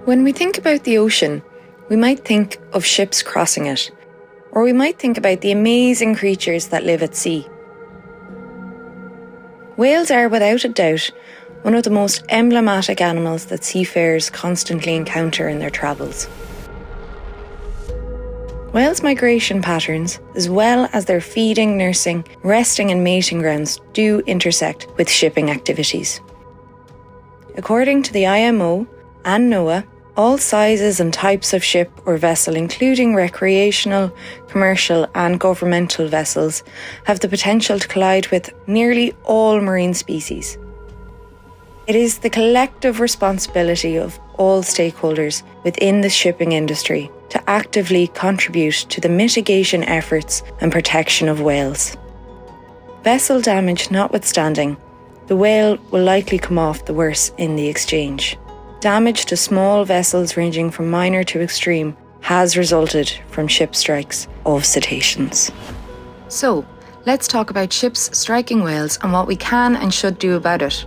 When we think about the ocean, we might think of ships crossing it, or we might think about the amazing creatures that live at sea. Whales are, without a doubt, one of the most emblematic animals that seafarers constantly encounter in their travels. Whales' migration patterns, as well as their feeding, nursing, resting and mating grounds, do intersect with shipping activities. According to the IMO and NOAA, all sizes and types of ship or vessel, including recreational, commercial and governmental vessels, have the potential to collide with nearly all marine species. It is the collective responsibility of all stakeholders within the shipping industry to actively contribute to the mitigation efforts and protection of whales. Vessel damage notwithstanding, the whale will likely come off the worse in the exchange. Damage to small vessels ranging from minor to extreme has resulted from ship strikes of cetaceans. So, let's talk about ships striking whales and what we can and should do about it.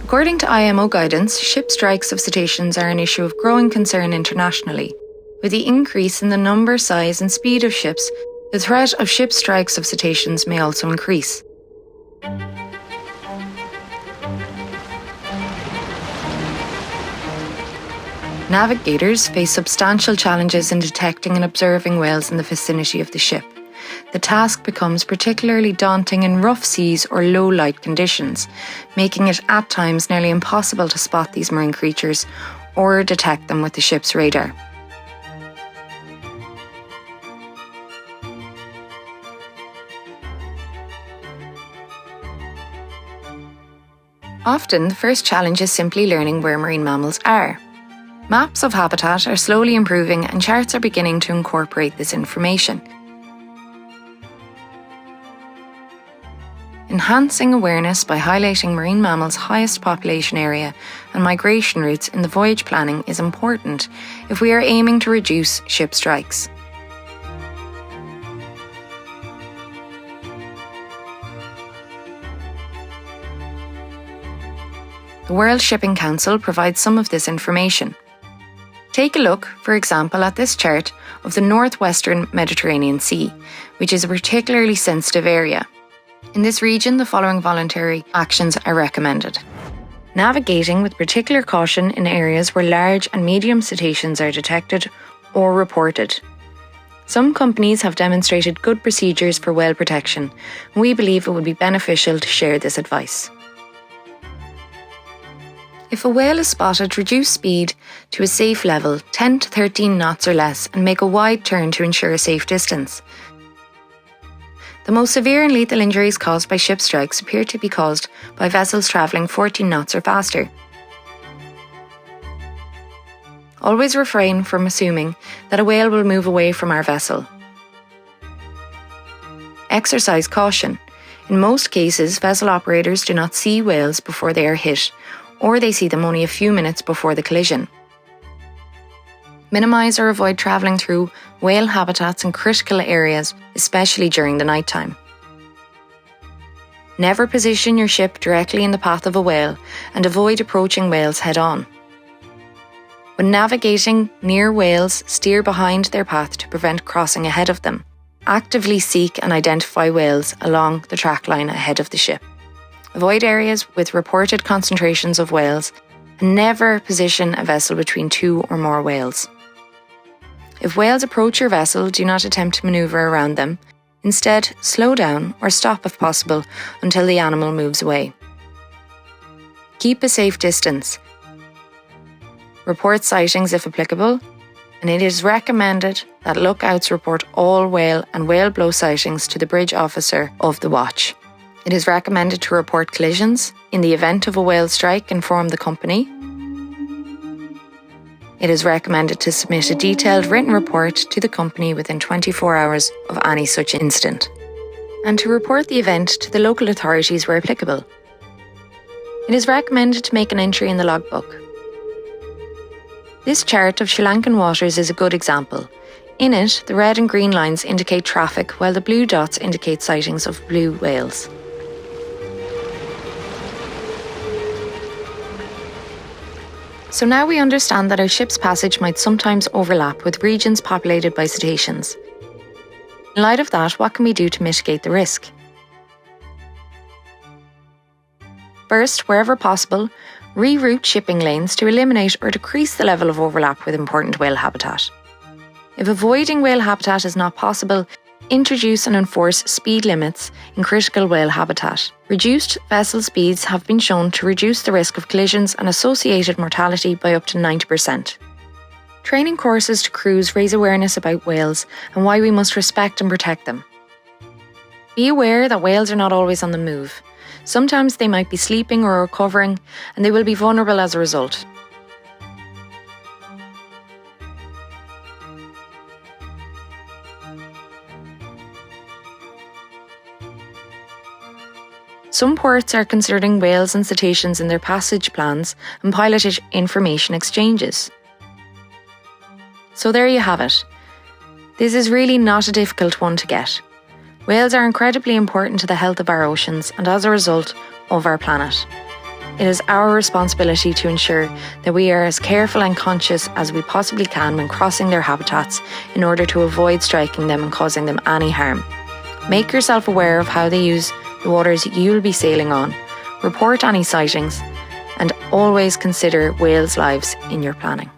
According to IMO guidance, ship strikes of cetaceans are an issue of growing concern internationally. With the increase in the number, size and speed of ships, the threat of ship strikes of cetaceans may also increase. Navigators face substantial challenges in detecting and observing whales in the vicinity of the ship. The task becomes particularly daunting in rough seas or low light conditions, making it at times nearly impossible to spot these marine creatures or detect them with the ship's radar. Often, the first challenge is simply learning where marine mammals are. Maps of habitat are slowly improving and charts are beginning to incorporate this information. Enhancing awareness by highlighting marine mammals' highest population area and migration routes in the voyage planning is important if we are aiming to reduce ship strikes. The World Shipping Council provides some of this information. Take a look, for example, at this chart of the northwestern Mediterranean Sea, which is a particularly sensitive area. In this region, the following voluntary actions are recommended. Navigating with particular caution in areas where large and medium cetaceans are detected or reported. Some companies have demonstrated good procedures for whale protection, and we believe it would be beneficial to share this advice. If a whale is spotted, reduce speed to a safe level, 10 to 13 knots or less, and make a wide turn to ensure a safe distance. The most severe and lethal injuries caused by ship strikes appear to be caused by vessels travelling 14 knots or faster. Always refrain from assuming that a whale will move away from our vessel. Exercise caution. In most cases, vessel operators do not see whales before they are hit, or they see them only a few minutes before the collision. Minimise or avoid travelling through whale habitats in critical areas, especially during the nighttime. Never position your ship directly in the path of a whale and avoid approaching whales head-on. When navigating near whales, steer behind their path to prevent crossing ahead of them. Actively seek and identify whales along the track line ahead of the ship. Avoid areas with reported concentrations of whales and never position a vessel between two or more whales. If whales approach your vessel, do not attempt to manoeuvre around them. Instead, slow down or stop if possible until the animal moves away. Keep a safe distance. Report sightings if applicable, and it is recommended that lookouts report all whale and whale blow sightings to the bridge officer of the watch. It is recommended to report collisions. In the event of a whale strike, inform the company. It is recommended to submit a detailed written report to the company within 24 hours of any such incident, and to report the event to the local authorities where applicable. It is recommended to make an entry in the logbook. This chart of Sri Lankan waters is a good example. In it, the red and green lines indicate traffic, while the blue dots indicate sightings of blue whales. So now we understand that our ship's passage might sometimes overlap with regions populated by cetaceans. In light of that, what can we do to mitigate the risk? First, wherever possible, reroute shipping lanes to eliminate or decrease the level of overlap with important whale habitat. If avoiding whale habitat is not possible, introduce and enforce speed limits in critical whale habitat. Reduced vessel speeds have been shown to reduce the risk of collisions and associated mortality by up to 90%. Training courses to crews raise awareness about whales and why we must respect and protect them. Be aware that whales are not always on the move. Sometimes they might be sleeping or recovering, and they will be vulnerable as a result. Some ports are considering whales and cetaceans in their passage plans and piloted information exchanges. So there you have it. This is really not a difficult one to get. Whales are incredibly important to the health of our oceans and, as a result, of our planet. It is our responsibility to ensure that we are as careful and conscious as we possibly can when crossing their habitats in order to avoid striking them and causing them any harm. Make yourself aware of how they use the waters you'll be sailing on, report any sightings, and always consider whales' lives in your planning.